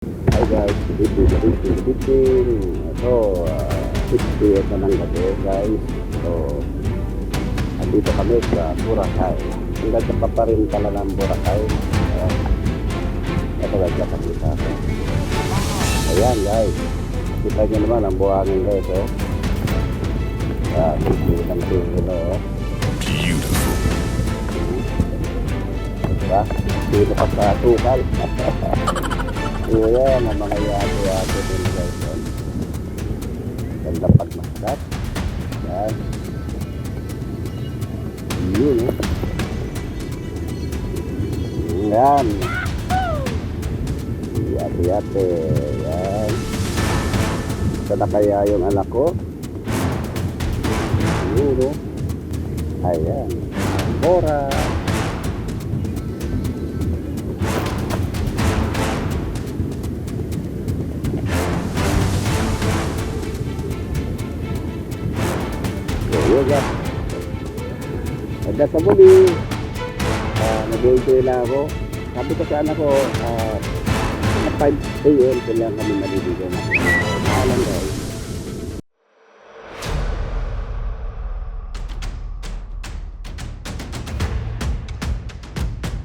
Hi guys, good evening. So, 6 p.m. na ng gabi guys. So, andito kami sa Boracay. Ang ganda pa rin pala ng Boracay. Ito ganda pa kita. Ayan guys. Kita nyo naman ang buhangin guys. Sisi ng silo. Beautiful. Diba? Dito pa sa tukal. Ayan, ang mga yato-yato din guys. Ganda pagmaskat. Yan. Yun. Yan. Yate-yate. Yan. Ito na kaya yung anak ko. Yun. Ayan. Bora. Yoga. Ada sa muli. Nag-enjoy na ako. Sabi ko sa anak ko, 5 a.m. kailangan kami maliligo na. Maalam guys.